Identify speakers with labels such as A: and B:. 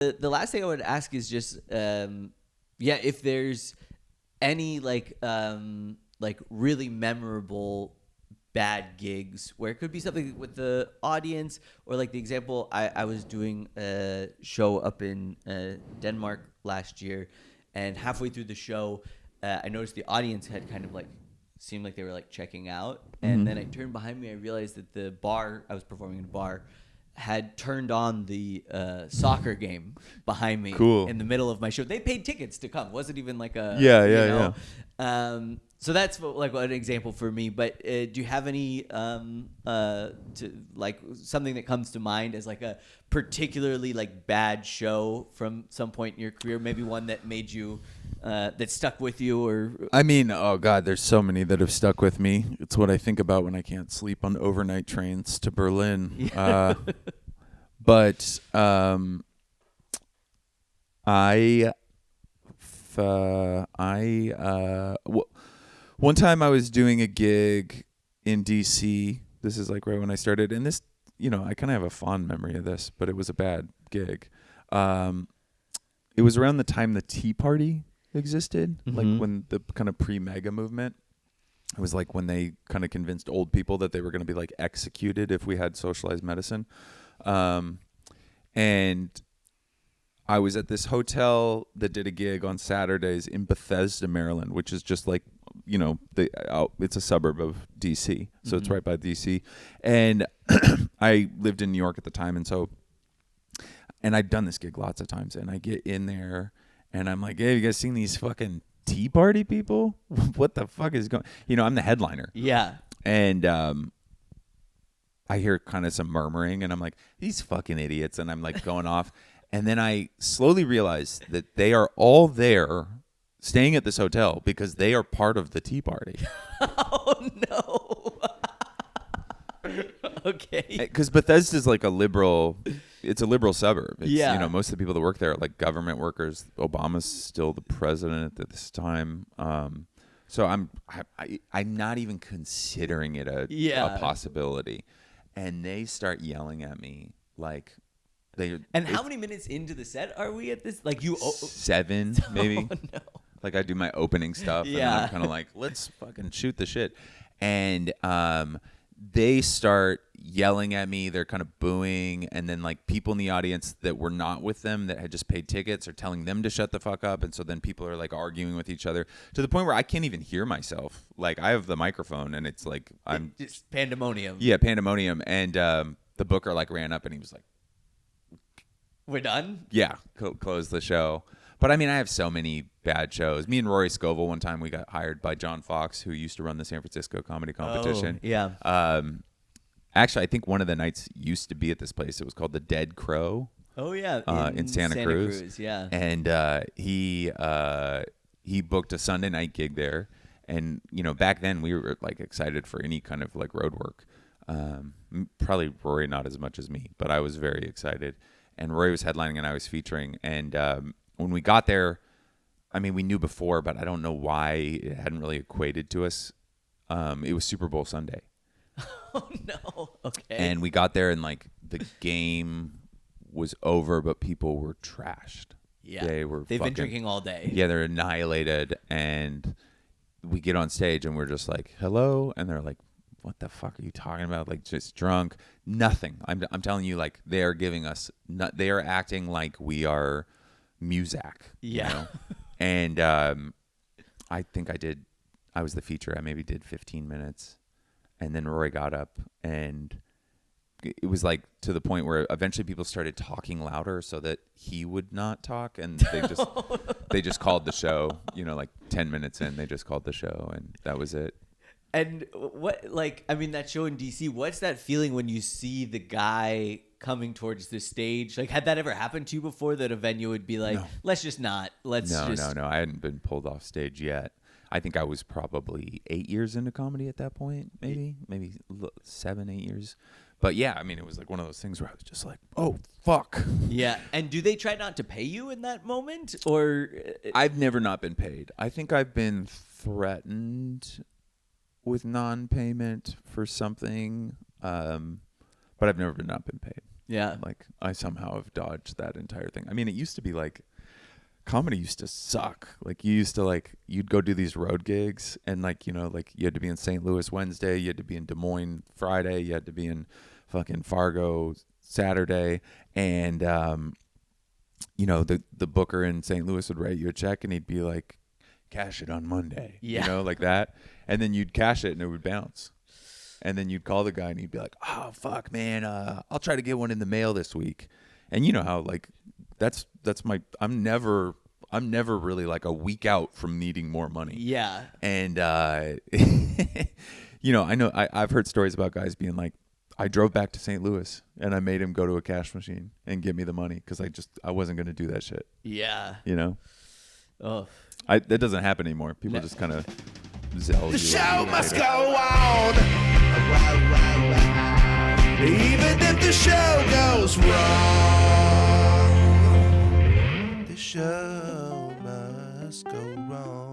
A: The last thing I would ask is just, if there's any like really memorable bad gigs where it could be something with the audience, or like the example, I was doing a show up in Denmark last year, and halfway through the show, I noticed the audience had kind of like seemed like they were like checking out, and then I turned behind me. I realized that the bar, I was performing in a bar, had turned on the soccer game behind me.
B: Cool.
A: In the middle of my show. They paid tickets to come. It wasn't even like a so that's like an example for me. But do you have any like something that comes to mind as like a particularly like bad show from some point in your career? Maybe one that made you that stuck with you, or
B: I mean, oh God, there's so many that have stuck with me. It's what I think about when I can't sleep on overnight trains to Berlin.
A: Yeah.
B: But one time I was doing a gig in DC. This is like right when I started, and this, I kind of have a fond memory of this, but it was a bad gig. It was around the time the Tea Party existed, like when the kind of pre-MAGA movement. It was like when they kind of convinced old people that they were going to be like executed if we had socialized medicine. And I was at this hotel that did a gig on Saturdays in Bethesda, Maryland, which is just like, it's a suburb of DC. So it's right by DC. And I lived in New York at the time. And I'd done this gig lots of times, and I get in there and I'm like, hey, you guys seen these fucking Tea Party people? What the fuck is going? I'm the headliner.
A: Yeah.
B: And I hear kind of some murmuring, and I'm like, these fucking idiots. And I'm like going off. And then I slowly realize that they are all there staying at this hotel because they are part of the Tea Party.
A: Oh, no. Okay.
B: Because Bethesda's like it's a liberal suburb.
A: Yeah.
B: Most of the people that work there are like government workers. Obama's still the president at this time. So I'm not even considering it a possibility. And they start yelling at me like
A: how many minutes into the set are we at this? Like
B: 7 maybe.
A: Oh, no.
B: Like I do my opening stuff, and then I'm kind of like, let's fucking shoot the shit. And they start yelling at me. They're kind of booing, and then like people in the audience that were not with them that had just paid tickets are telling them to shut the fuck up. And so then people are like arguing with each other to the point where I can't even hear myself. Like I have the microphone, and it's like
A: It's pandemonium.
B: Yeah, pandemonium. And the booker like ran up, and he was like,
A: "We're done."
B: Yeah, close the show. But I mean, I have so many bad shows. Me and Rory Scovel, one time we got hired by John Fox, who used to run the San Francisco comedy competition.
A: Oh, yeah.
B: Actually, I think one of the nights used to be at this place. It was called the Dead Crow.
A: Oh, yeah.
B: In Santa Cruz.
A: Yeah.
B: And he booked a Sunday night gig there. And, back then we were like excited for any kind of like road work. Probably Rory not as much as me, but I was very excited. And Rory was headlining and I was featuring. And when we got there, I mean, we knew before, but I don't know why it hadn't really equated to us. It was Super Bowl Sunday.
A: Oh, no. Okay.
B: And we got there, and like the game was over, but people were trashed.
A: Yeah.
B: They've
A: been drinking all day.
B: Yeah, they're annihilated. And we get on stage, and we're just like, hello. And they're like, what the fuck are you talking about? Like, just drunk. Nothing. I'm telling you, like, they are giving us, they are acting like we are Muzak.
A: Yeah.
B: And I think I was the feature. I maybe did 15 minutes. And then Rory got up, and it was like to the point where eventually people started talking louder so that he would not talk. And they just called the show, like 10 minutes in, they just called the show, and that was it.
A: And that show in DC, what's that feeling when you see the guy coming towards the stage? Like, had that ever happened to you before, that a venue would be like,
B: No.
A: Let's just not. No.
B: I hadn't been pulled off stage yet. I think I was probably 8 years into comedy at that point, maybe 7, 8 years. But yeah, I mean, it was like one of those things where I was just like, oh, fuck.
A: Yeah. And do they try not to pay you in that moment? Or
B: I've never not been paid. I think I've been threatened with non-payment for something, but I've never not been paid.
A: Yeah.
B: Like I somehow have dodged that entire thing. I mean, it used to be like comedy used to suck. Like you used to like you'd go do these road gigs and like, you know, like you had to be in St. Louis Wednesday, you had to be in Des Moines Friday, you had to be in fucking Fargo Saturday, and you know, the booker in St. Louis would write you a check and he'd be like, cash it on Monday.
A: Yeah.
B: You know, like that. And then you'd cash it and it would bounce. And then you'd call the guy and he'd be like, oh fuck man, I'll try to get one in the mail this week. And you know how like that's my I'm never really like a week out from needing more money.
A: Yeah.
B: And you know, I've heard stories about guys being like, I drove back to St. Louis and I made him go to a cash machine and give me the money because I wasn't going to do that shit.
A: Yeah.
B: You know?
A: Oh.
B: That doesn't happen anymore. People just kind of zell you.
C: The show must go on. Even if the show goes wrong. The show must go wrong.